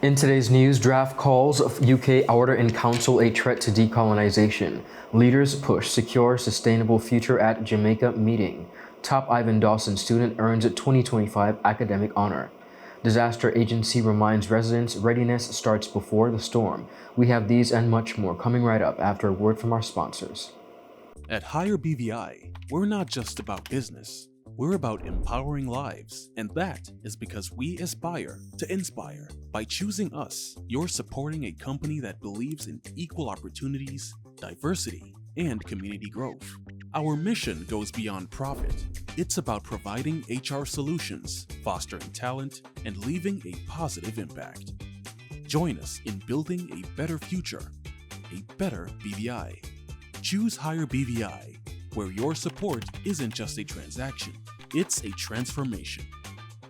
In today's news, draft calls of UK order in council a threat to decolonization. Leaders push secure, sustainable future at Jamaica meeting. Top Ivan Dawson student earns a 2025 academic honor. Disaster agency reminds residents readiness starts before the storm. We have these and much more coming right up after a word from our sponsors. At Higher BVI, we're not just about business. We're about empowering lives, and that is because we aspire to inspire. By choosing us, you're supporting a company that believes in equal opportunities, diversity, and community growth. Our mission goes beyond profit. It's about providing HR solutions, fostering talent, and leaving a positive impact. Join us in building a better future, a better BVI. Choose Higher BVI, where your support isn't just a transaction, it's a transformation.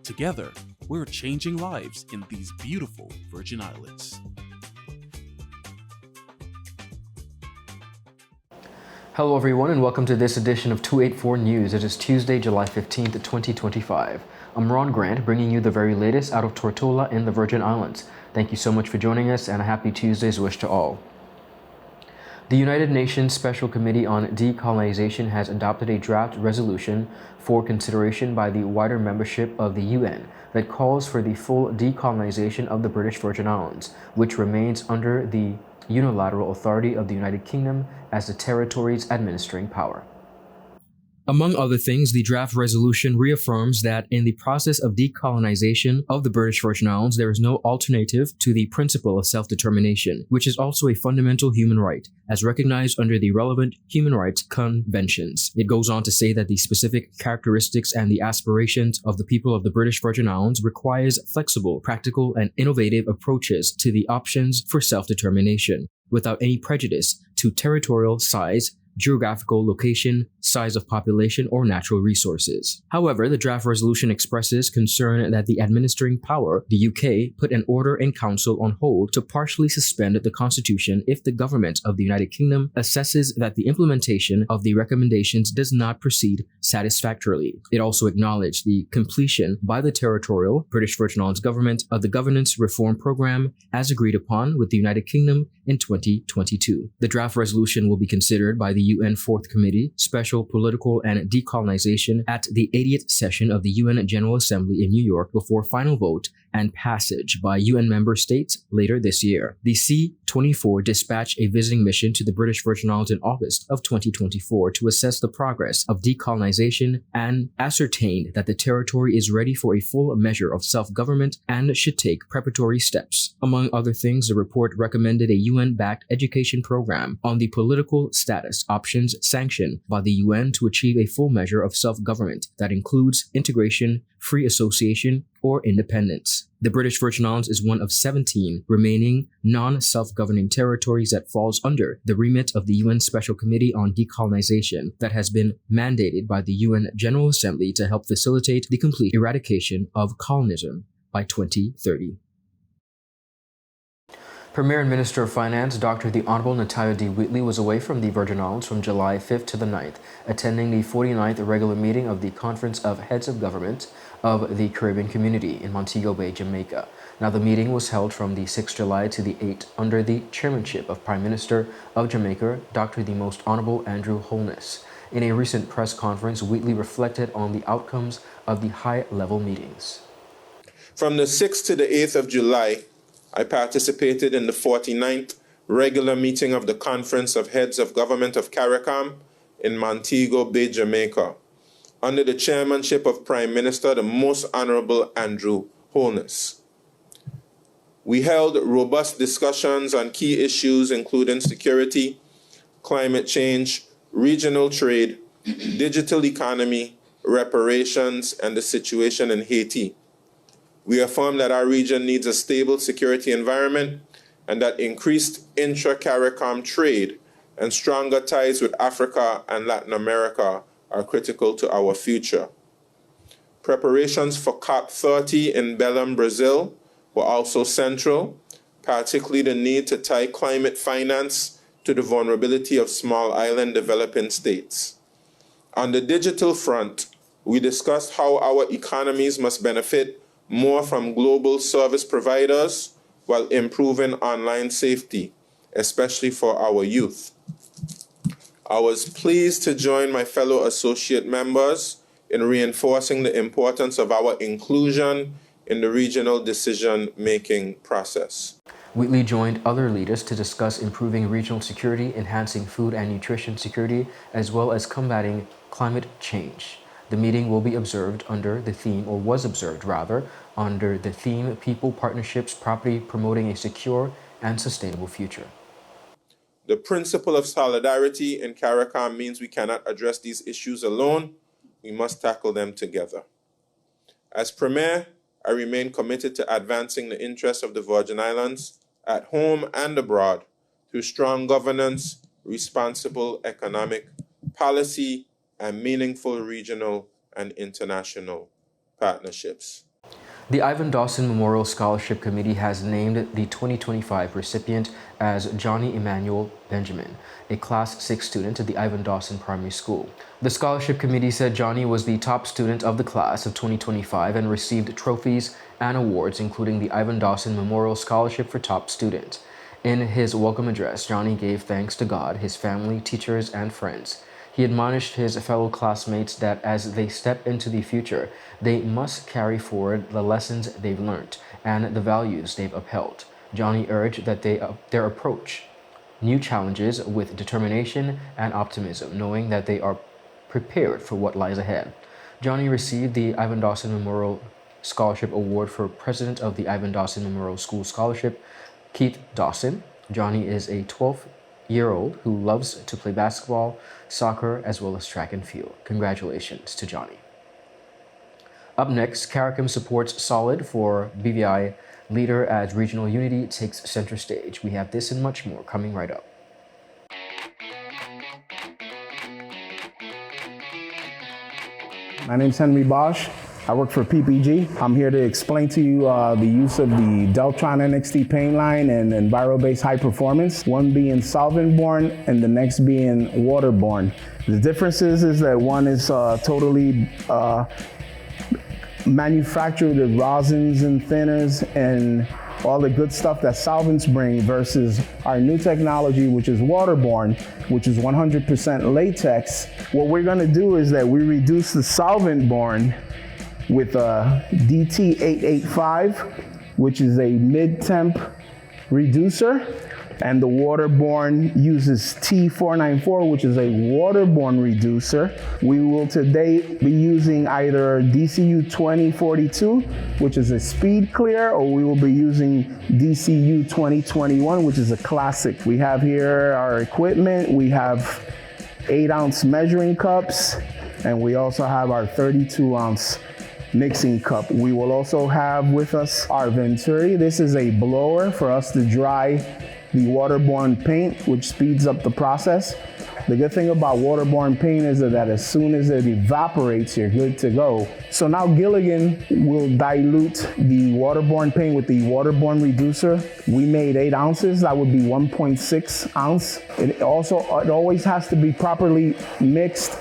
Together, we're changing lives in these beautiful Virgin Islands. Hello everyone and welcome to this edition of 284 News. It is Tuesday, July 15th, 2025. I'm Ron Grant, bringing you the very latest out of Tortola in the Virgin Islands. Thank you so much for joining us and a happy Tuesday's wish to all. The United Nations Special Committee on Decolonization has adopted a draft resolution for consideration by the wider membership of the UN that calls for the full decolonization of the British Virgin Islands, which remains under the unilateral authority of the United Kingdom as the territory's administering power. Among other things, the draft resolution reaffirms that in the process of decolonization of the British Virgin Islands, there is no alternative to the principle of self-determination, which is also a fundamental human right, as recognized under the relevant human rights conventions. It goes on to say that the specific characteristics and the aspirations of the people of the British Virgin Islands requires flexible, practical, and innovative approaches to the options for self-determination, without any prejudice to territorial size, geographical location, size of population, or natural resources. However, the draft resolution expresses concern that the administering power, the UK, put an order in council on hold to partially suspend the constitution if the government of the United Kingdom assesses that the implementation of the recommendations does not proceed satisfactorily. It also acknowledged the completion by the territorial British Virgin Islands government of the governance reform program as agreed upon with the United Kingdom in 2022. The draft resolution will be considered by the UN Fourth Committee, Special Political and Decolonization at the 80th session of the UN General Assembly in New York before final vote and passage by UN member states later this year. The C-24 dispatched a visiting mission to the British Virgin Islands in August of 2024 to assess the progress of decolonization and ascertained that the territory is ready for a full measure of self-government and should take preparatory steps. Among other things, the report recommended a UN-backed education program on the political status options sanctioned by the UN to achieve a full measure of self-government that includes integration, free association, or independence. The British Virgin Islands is one of 17 remaining non-self-governing territories that falls under the remit of the UN Special Committee on Decolonization that has been mandated by the UN General Assembly to help facilitate the complete eradication of colonism by 2030. Premier and Minister of Finance, Dr. the Honorable Natalia D. Wheatley, was away from the Virgin Islands from July 5th to the 9th, attending the 49th regular meeting of the Conference of Heads of Government of the Caribbean Community in Montego Bay, Jamaica. Now, the meeting was held from the 6th July to the 8th under the chairmanship of Prime Minister of Jamaica, Dr. the Most Honorable Andrew Holness. In a recent press conference, Wheatley reflected on the outcomes of the high-level meetings. From the 6th to the 8th of July, I participated in the 49th regular meeting of the Conference of Heads of Government of CARICOM in Montego Bay, Jamaica, under the chairmanship of Prime Minister the Most Honorable Andrew Holness. We held robust discussions on key issues including security, climate change, regional trade, digital economy, reparations, and the situation in Haiti. We affirm that our region needs a stable security environment and that increased intra-CARICOM trade and stronger ties with Africa and Latin America are critical to our future. Preparations for COP30 in Belém, Brazil were also central, particularly the need to tie climate finance to the vulnerability of small island developing states. On the digital front, we discussed how our economies must benefit more from global service providers while improving online safety, especially for our youth. I was pleased to join my fellow associate members in reinforcing the importance of our inclusion in the regional decision-making process. Wheatley joined other leaders to discuss improving regional security, enhancing food and nutrition security, as well as combating climate change. The meeting will be observed under the theme, or was observed rather, under the theme People, Partnerships, Property, Promoting a Secure and Sustainable Future. The principle of solidarity in CARICOM means we cannot address these issues alone. We must tackle them together. As Premier, I remain committed to advancing the interests of the Virgin Islands at home and abroad through strong governance, responsible economic policy, and meaningful regional and international partnerships. The Ivan Dawson Memorial Scholarship Committee has named the 2025 recipient as Johnny Emmanuel Benjamin, a Class 6 student at the Ivan Dawson Primary School. The Scholarship Committee said Johnny was the top student of the class of 2025 and received trophies and awards, including the Ivan Dawson Memorial Scholarship for Top Student. In his welcome address, Johnny gave thanks to God, his family, teachers, and friends. He admonished his fellow classmates that as they step into the future, they must carry forward the lessons they've learned and the values they've upheld. Johnny urged that their approach new challenges with determination and optimism, knowing that they are prepared for what lies ahead. Johnny received the Ivan Dawson Memorial Scholarship Award for President of the Ivan Dawson Memorial School Scholarship, Keith Dawson. Johnny is a 12-year-old who loves to play basketball, soccer, as well as track and field. Congratulations to Johnny. Up next, CARICOM supports Solid for BVI leader as regional unity takes center stage. We have this and much more coming right up. My name's Henry Bosch. I work for PPG. I'm here to explain to you the use of the Deltron NXT paint line and Enviro-based high performance, one being solvent-borne and the next being waterborne. The difference is that one is totally manufactured with rosins and thinners and all the good stuff that solvents bring versus our new technology, which is waterborne, which is 100% latex. What we're gonna do is that we reduce the solvent-borne with a DT885, which is a mid-temp reducer, and the waterborne uses T494, which is a waterborne reducer. We will today be using either DCU 2042, which is a speed clear, or we will be using DCU 2021, which is a classic. We have here our equipment. We have 8-ounce measuring cups, and we also have our 32-ounce mixing cup. We will also have with us our Venturi. This is a blower for us to dry the waterborne paint, which speeds up the process. The good thing about waterborne paint is that as soon as it evaporates, you're good to go. So now Gilligan will dilute the waterborne paint with the waterborne reducer. We made 8 ounces, that would be 1.6 ounce. It always has to be properly mixed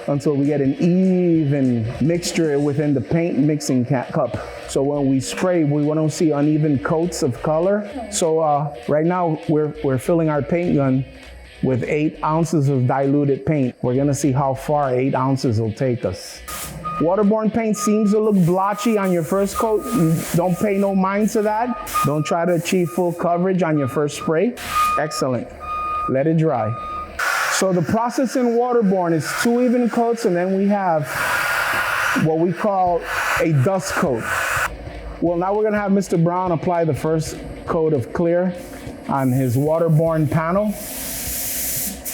until we get an even mixture within the paint mixing cup. So when we spray, we don't see uneven coats of color. So right now we're filling our paint gun with 8 ounces of diluted paint. We're gonna see how far 8 ounces will take us. Waterborne paint seems to look blotchy on your first coat. Don't pay no mind to that. Don't try to achieve full coverage on your first spray. Excellent, let it dry. So the process in waterborne is 2 even coats, and then we have what we call a dust coat. Well, now we're gonna have Mr. Brown apply the first coat of clear on his waterborne panel.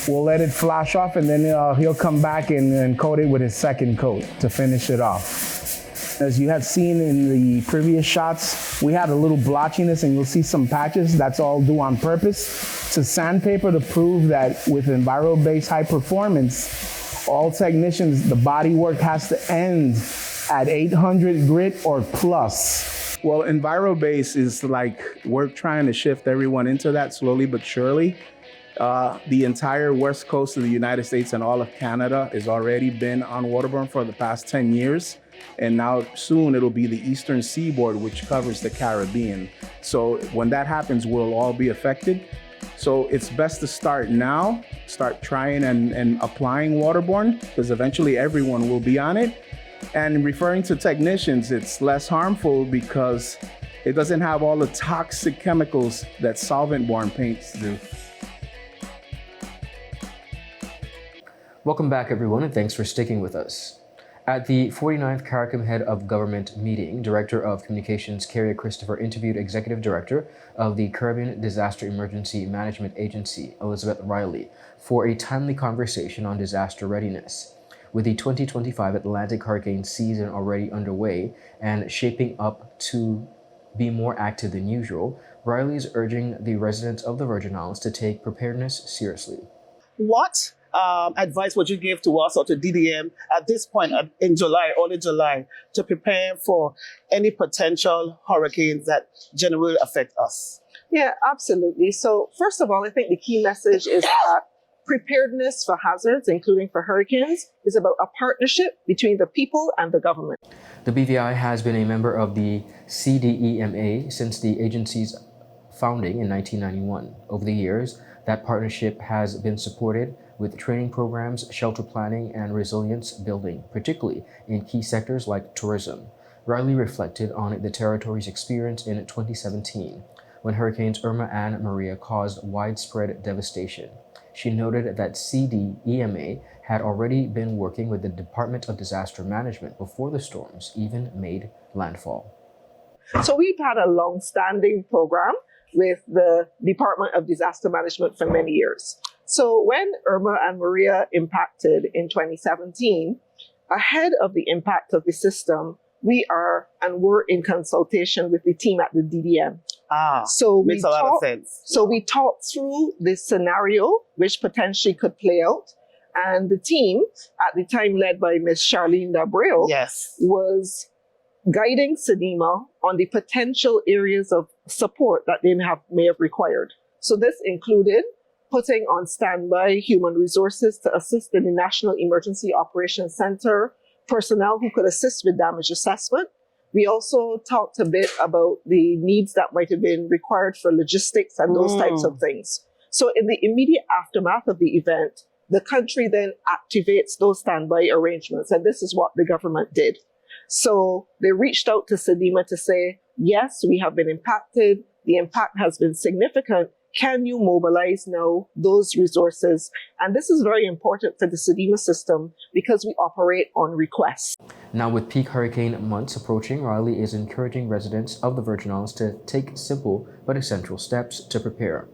We'll let it flash off, and then he'll come back and coat it with his second coat to finish it off. As you have seen in the previous shots, we had a little blotchiness, and you'll see some patches. That's all due on purpose to sandpaper to prove that with Enviro-based high performance, all technicians, the body work has to end at 800 grit or plus. Well, Enviro-based is like we're trying to shift everyone into that slowly but surely. The entire west coast of the United States and all of Canada has already been on waterborne for the past 10 years. And now soon it'll be the eastern seaboard, which covers the Caribbean. So when that happens, we'll all be affected. So it's best to start now, start trying and applying waterborne, because eventually everyone will be on it. And referring to technicians, it's less harmful because it doesn't have all the toxic chemicals that solvent-borne paints do. Welcome back, everyone, and thanks for sticking with us. At the 49th CARICOM Head of Government meeting, Director of Communications Carrie Christopher interviewed Executive Director of the Caribbean Disaster Emergency Management Agency, Elizabeth Riley, for a timely conversation on disaster readiness. With the 2025 Atlantic hurricane season already underway and shaping up to be more active than usual, Riley is urging the residents of the Virgin Islands to take preparedness seriously. What advice would you give to us or to DDM at this point in July, early July, to prepare for any potential hurricanes that generally affect us? Yeah, absolutely. So first of all, I think the key message is that preparedness for hazards, including for hurricanes, is about a partnership between the people and the government. The BVI has been a member of the CDEMA since the agency's founding in 1991. Over the years, that partnership has been supported with training programs, shelter planning, and resilience building, particularly in key sectors like tourism. Riley reflected on the territory's experience in 2017, when Hurricanes Irma and Maria caused widespread devastation. She noted that CDEMA had already been working with the Department of Disaster Management before the storms even made landfall. So we've had a long-standing program with the Department of Disaster Management for many years. So when Irma and Maria impacted in 2017, ahead of the impact of the system, we are and were in consultation with the team at the DDM. So makes a lot of sense. So we talked through this scenario, which potentially could play out. And the team, at the time led by Ms. Charlene Dabreu, was guiding SEDEMA on the potential areas of support that they may have required. So this included putting on standby human resources to assist in the National Emergency Operations Center, personnel who could assist with damage assessment. We also talked a bit about the needs that might have been required for logistics and those types of things. So in the immediate aftermath of the event, the country then activates those standby arrangements. And this is what the government did. So they reached out to SEDEMA to say, yes, we have been impacted. The impact has been significant. Can you mobilize now those resources? And this is very important for the SEDEMA system because we operate on request. Now, with peak hurricane months approaching, Riley is encouraging residents of the Virgin Islands to take simple but essential steps to prepare.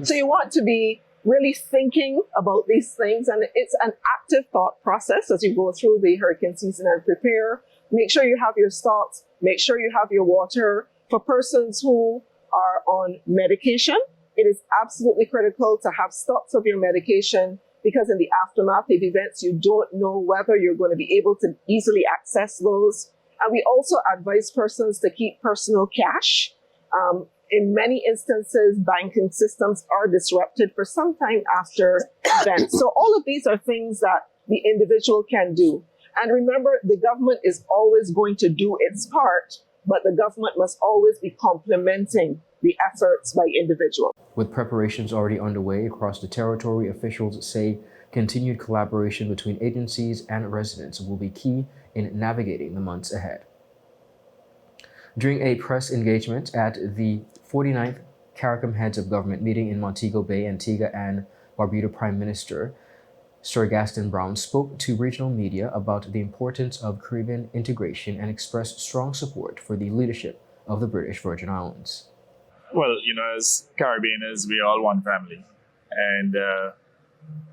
So you want to be really thinking about these things, and it's an active thought process as you go through the hurricane season and prepare. Make sure you have your stocks, make sure you have your water. For persons who are on medication, it is absolutely critical to have stocks of your medication because in the aftermath of events, you don't know whether you're going to be able to easily access those. And we also advise persons to keep personal cash. In many instances, banking systems are disrupted for some time after events. So all of these are things that the individual can do. And remember, the government is always going to do its part, but the government must always be complementing the efforts by individuals. With preparations already underway across the territory, officials say continued collaboration between agencies and residents will be key in navigating the months ahead. During a press engagement at the 49th CARICOM Heads of Government meeting in Montego Bay, Antigua and Barbuda, Prime Minister Sir Gaston Brown spoke to regional media about the importance of Caribbean integration and expressed strong support for the leadership of the British Virgin Islands. Well, as Caribbeaners, we are all one family. And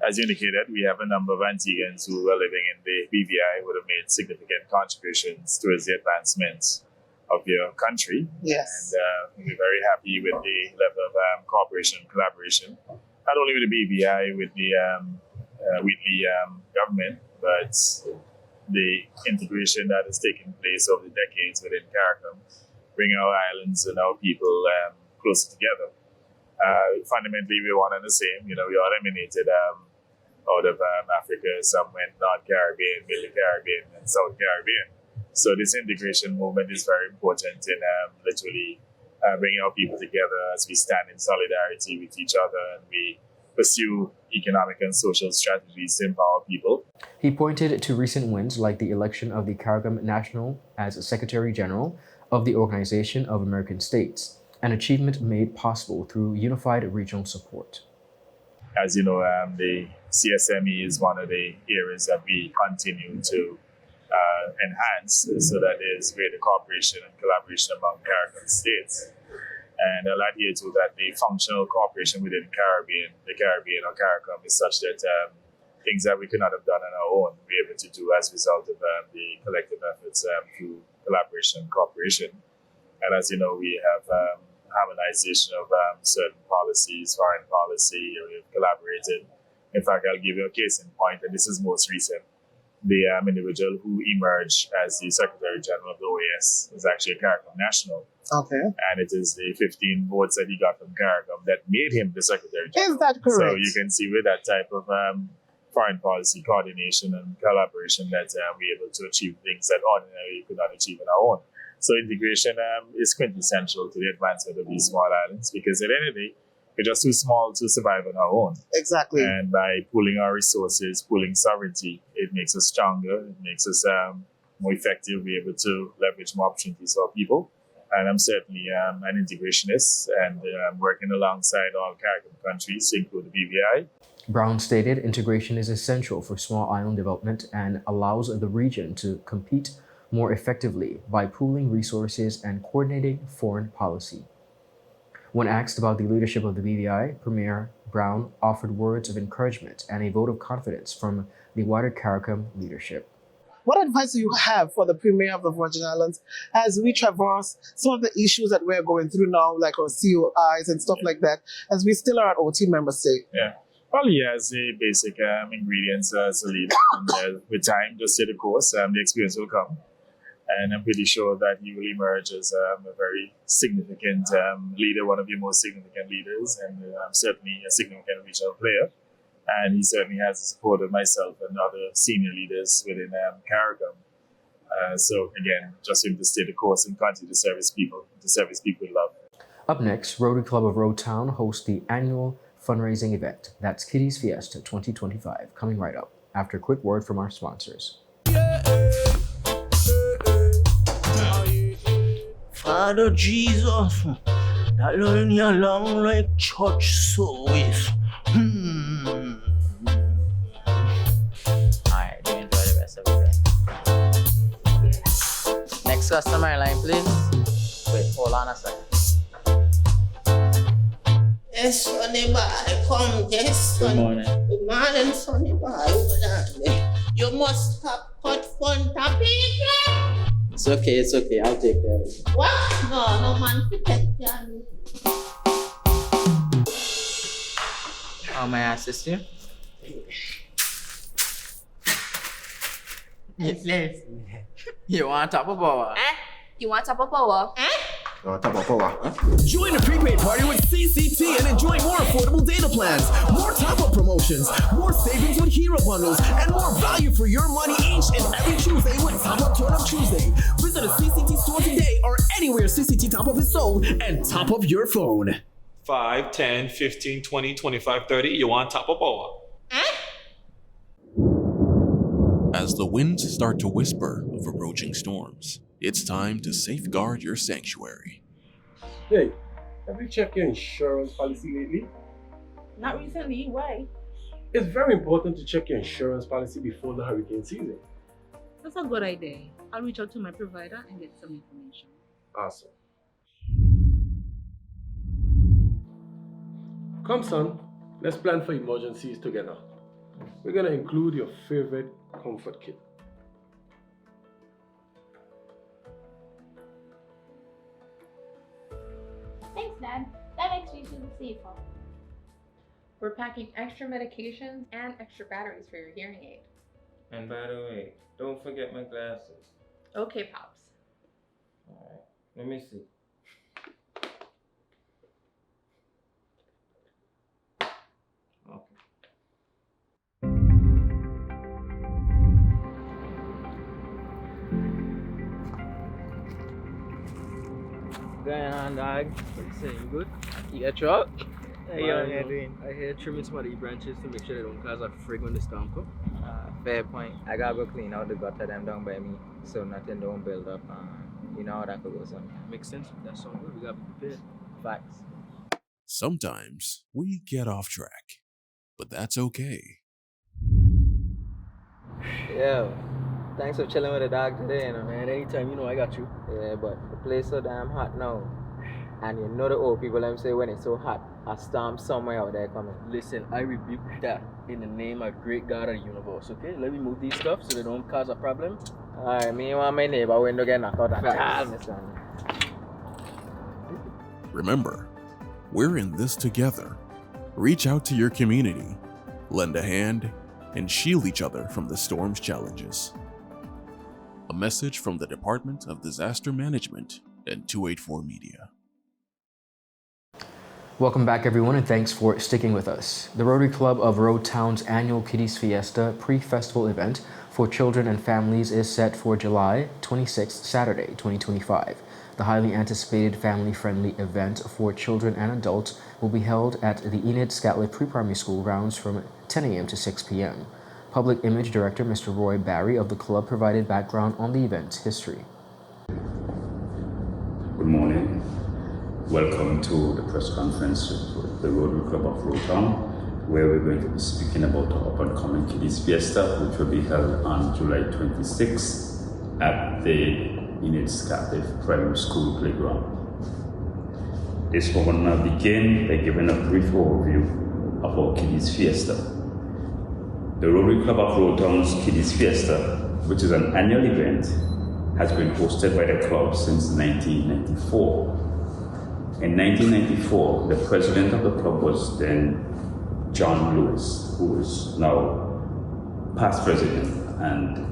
as you indicated, we have a number of Antiguans who are living in the BVI who have made significant contributions towards the advancement of your country. Yes. And we're very happy with the level of cooperation and collaboration, not only with the BVI, with the government, but the integration that has taken place over the decades within CARICOM, bringing our islands and our people closer together. Fundamentally, we're one and the same. We all emanated out of Africa. Some went North Caribbean, Middle Caribbean, and South Caribbean. So this integration movement is very important in literally bringing our people together as we stand in solidarity with each other and we pursue economic and social strategies to empower people. He pointed to recent wins like the election of the CARICOM National as Secretary General of the Organization of American States, an achievement made possible through unified regional support. As you know, the CSME is one of the areas that we continue to enhance so that there's greater cooperation and collaboration among CARICOM states. And I'll add here too that the functional cooperation within the Caribbean or CARICOM is such that things that we could not have done on our own, we're able to do as a result of the collective efforts through collaboration and cooperation. And as you know, we have harmonization of certain policies, foreign policy, we've collaborated. In fact, I'll give you a case in point, and this is most recent. The individual who emerged as the Secretary General of the OAS is actually a CARICOM national. Okay. And it is the 15 votes that he got from CARICOM that made him the Secretary General. Is that correct? So you can see with that type of foreign policy coordination and collaboration that we're able to achieve things that ordinarily we could not achieve on our own. So integration is quintessential to the advancement of these small islands because at the end of the day, we're just too small to survive on our own. Exactly. And by pooling our resources, pooling sovereignty, it makes us stronger, it makes us more effective, we're able to leverage more opportunities for people. And I'm certainly an integrationist and I'm working alongside all CARICOM countries, to include the BVI. Brown stated integration is essential for small island development and allows the region to compete more effectively by pooling resources and coordinating foreign policy. When asked about the leadership of the BVI, Premier Brown offered words of encouragement and a vote of confidence from the wider CARICOM leadership. What advice do you have for the Premier of the Virgin Islands as we traverse some of the issues that we're going through now, like our COIs and stuff like that, as we still are an OT member state? Yeah. Well, he has the basic ingredients as a leader. And, with time, just stay the course, the experience will come. And I'm pretty sure that he will emerge as a very significant leader, one of your most significant leaders, and certainly a significant regional player. And he certainly has the support of myself and other senior leaders within CARICOM. So again, just him to stay the course and continue to service people with love. Up next, Rotary Club of Rotown hosts the annual fundraising event. That's Kitty's Fiesta 2025, coming right up after a quick word from our sponsors. Father Jesus, that line you long like church service. Alright, do enjoy the rest of the day. Next customer line, please. Wait, hold on a second. Yes, Sonny boy, come, yes, Sonny. Good morning. Good morning, Sonny boy. Hold on there. You must have cut fun to people. It's okay, I'll take care of it. What? No man forget you. How may I assist you? Yes. You want top of power? You want top of power? Join the prepaid party with CCT and enjoy more affordable data plans, more top-up promotions, more savings with hero bundles, and more value for your money each and every Tuesday with Top Up Turn Up Tuesday. Visit a CCT store today or anywhere CCT Top Up is sold and top up your phone. 5, 10, 15, 20, 25, 30. You want top of power? As the winds start to whisper of approaching storms, it's time to safeguard your sanctuary. Hey, have you checked your insurance policy lately? Not recently. Why? It's very important to check your insurance policy before the hurricane season. That's a good idea. I'll reach out to my provider and get some information. Awesome. Come, son, let's plan for emergencies together. We're gonna include your favorite comfort kit. Thanks, Dad. That makes me feel safer. We're packing extra medications and extra batteries for your hearing aid. And by the way, don't forget my glasses. Okay, Pops. Alright, let me see. going on, dog? What you saying? You good? You got truck? How you doing? I hear trimming some of the branches to make sure they don't cause a frig when the storm come. Fair point. I gotta go clean out the gutter them down by me so nothing don't build up. You know how that could go sometimes. Makes sense. That's all good. We gotta be prepared. Facts. Sometimes we get off track, but that's okay. Yo, thanks for chilling with the dog today, you know. Man, anytime, you know I got you. Yeah, but the place so damn hot now. And you know the old people them say when it's so hot, a storm somewhere out there coming. Listen, I rebuke that in the name of great God of the universe, okay? Let me move these stuff so they don't cause a problem. Alright, me want my neighbor window get knocked out and child, my son. Remember, we're in this together. Reach out to your community, lend a hand, and shield each other from the storm's challenges. A message from the Department of Disaster Management and 284 Media. Welcome back, everyone, and thanks for sticking with us. The Rotary Club of Road Town's annual Kiddies Fiesta pre-festival event for children and families is set for July 26th, Saturday, 2025. The highly anticipated family-friendly event for children and adults will be held at the Enid Scatlett Pre-Primary School grounds from 10 a.m. to 6 p.m. Public Image Director Mr. Roy Barry of the club provided background on the event's history. Good morning. Welcome to the press conference with the Rotary Club of Road Town, where we're going to be speaking about the up-and-coming Kiddies Fiesta, which will be held on July 26th at the Enid Scatlett Primary School playground. This we're going to begin by giving a brief overview of our Kiddies Fiesta. The Rotary Club of Road Town's Kiddies Fiesta, which is an annual event, has been hosted by the club since 1994. In 1994, the president of the club was then John Lewis, who is now past president, and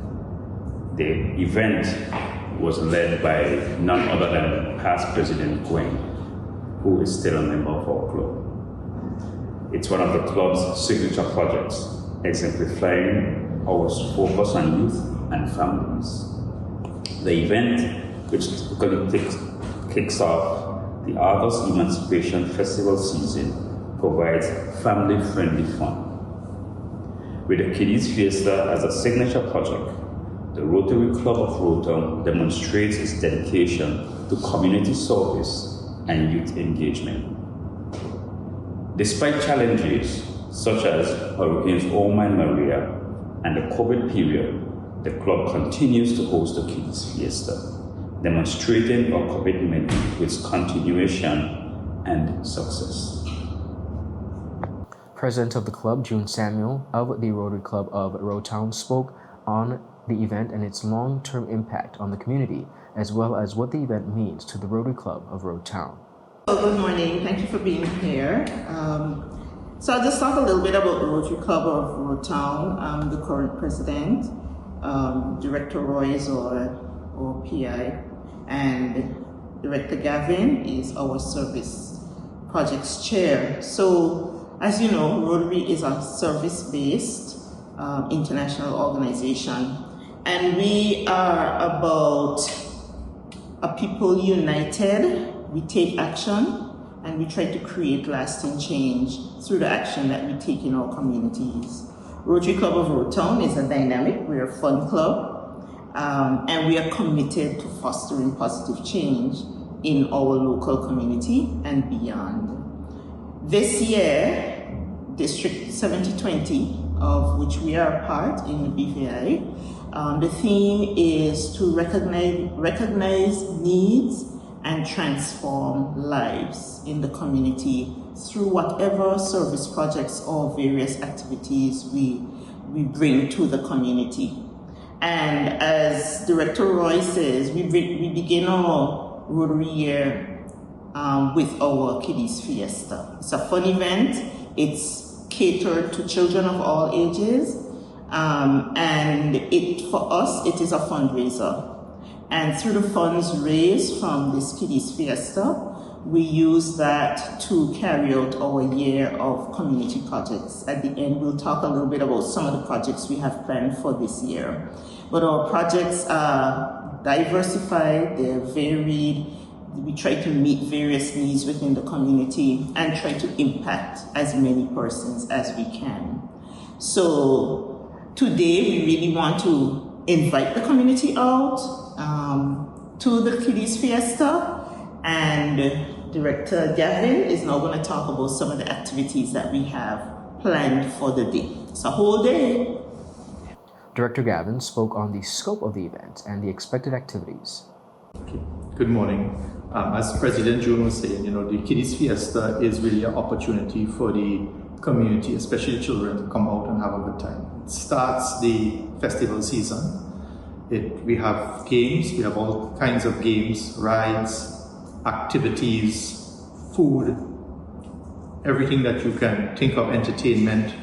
the event was led by none other than past President Gwen, who is still a member of our club. It's one of the club's signature projects, exemplifying our focus on youth and families. The event, which typically kicks off the August Emancipation Festival season, provides family-friendly fun. With the Kiddies Fiesta as a signature project, the Rotary Club of Road Town demonstrates its dedication to community service and youth engagement. Despite challenges such as Hurricanes Irma and Maria and the COVID period, the club continues to host the Kiddies Fiesta, demonstrating our commitment to its continuation and success. President of the club, June Samuel of the Rotary Club of Road Town, spoke on the event and its long-term impact on the community, as well as what the event means to the Rotary Club of Road Town. Good morning. Thank you for being here. So I'll just talk a little bit about the Rotary Club of Road Town. I'm the current president. Director Roy is our PI, and Director Gavin is our service projects chair. So as you know, Rotary is a service-based international organization, and we are about a people united. We take action and we try to create lasting change through the action that we take in our communities. Rotary Club of Road Town is a dynamic, we're a fun club, and we are committed to fostering positive change in our local community and beyond. This year, District 7020, of which we are a part in the BVI, the theme is to recognize needs and transform lives in the community through whatever service projects or various activities we bring to the community. And as Director Roy says, we begin our Rotary year with our Kiddies Fiesta. It's a fun event. It's catered to children of all ages. And for us, it is a fundraiser. And through the funds raised from this Kiddies Fiesta, we use that to carry out our year of community projects. At the end, we'll talk a little bit about some of the projects we have planned for this year. But our projects are diversified, they're varied, We try to meet various needs within the community and try to impact as many persons as we can. So today we really want to invite the community out to the Kiddies Fiesta, and Director Gavin is now going to talk about some of the activities that we have planned for the day. It's a whole day. Director Gavin spoke on the scope of the event and the expected activities. Okay. Good morning. As President June was saying, the Kiddies Fiesta is really an opportunity for the community, especially children, to come out and have a good time. It starts the festival season. We have games, we have all kinds of games, rides, activities, food, everything that you can think of, entertainment,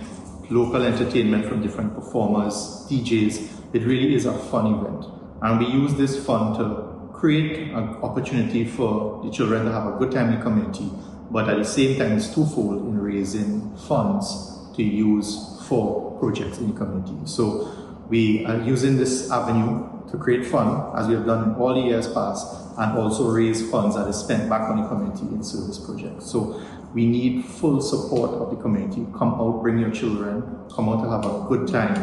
local entertainment from different performers, DJs. It really is a fun event. And we use this fun to create an opportunity for the children to have a good time in the community, but at the same time it's twofold in raising funds to use for projects in the community. So we are using this avenue to create fun, as we have done in all the years past, and also raise funds that is spent back on the community in service projects. So we need full support of the community. Come out, bring your children, come out to have a good time.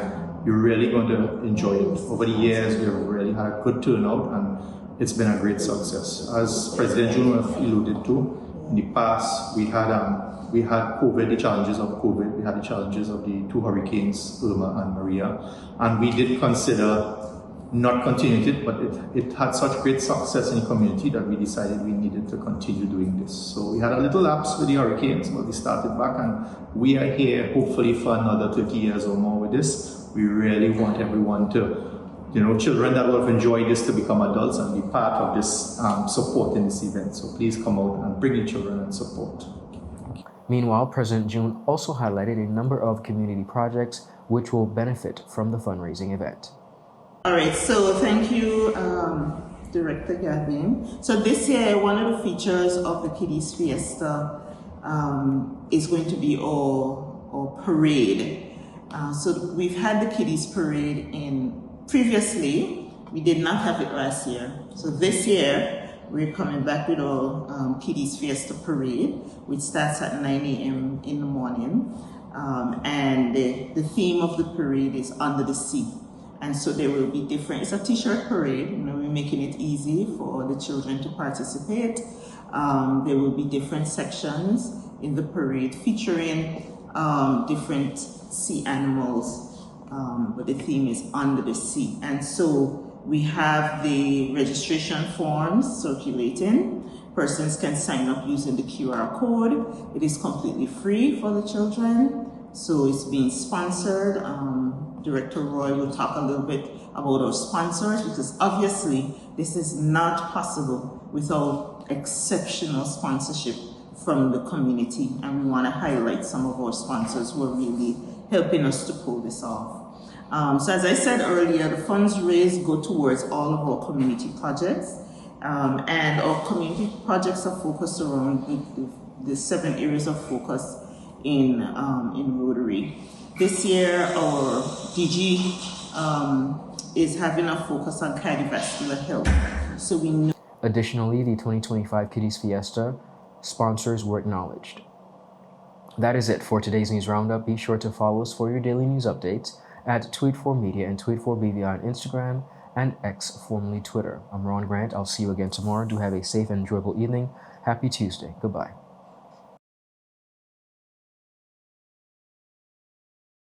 You're really going to enjoy it. Over the years, we have really had a good turnout, and it's been a great success. As President June alluded to, in the past we had COVID, the challenges of COVID, we had the challenges of the two hurricanes, Irma and Maria, and we did consider not continuing it, but it had such great success in the community that we decided we needed to continue doing this. So we had a little lapse with the hurricanes, but we started back, and we are here hopefully for another 30 years or more with this. We really want everyone to, children that will have enjoyed this to become adults and be part of this support in this event. So please come out and bring your children and support. Meanwhile, President June also highlighted a number of community projects which will benefit from the fundraising event. All right, so thank you, Director Gavin. So this year, one of the features of the Kiddies Fiesta is going to be our parade. So we've had the Kiddies Parade previously. We did not have it last year. So this year, we're coming back with our Kiddies Fiesta Parade, which starts at 9 a.m. in the morning. And the theme of the parade is Under the Sea. And so there will be different, it's a t-shirt parade, we're making it easy for the children to participate. There will be different sections in the parade featuring different sea animals, but the theme is Under the Sea. And so we have the registration forms circulating. Persons can sign up using the QR code. It is completely free for the children. So it's being sponsored. Director Roy will talk a little bit about our sponsors, because obviously this is not possible without exceptional sponsorship from the community, and we want to highlight some of our sponsors who are really helping us to pull this off. So as I said earlier, the funds raised go towards all of our community projects, and our community projects are focused around the 7 areas of focus in Rotary. This year, our DG is having a focus on cardiovascular health. So we know. Additionally, the 2025 Kiddies Fiesta sponsors were acknowledged. That is it for today's news roundup. Be sure to follow us for your daily news updates at Tweet4Media and Tweet4BVI on Instagram and X, formerly Twitter. I'm Ron Grant. I'll see you again tomorrow. Do have a safe and enjoyable evening. Happy Tuesday. Goodbye.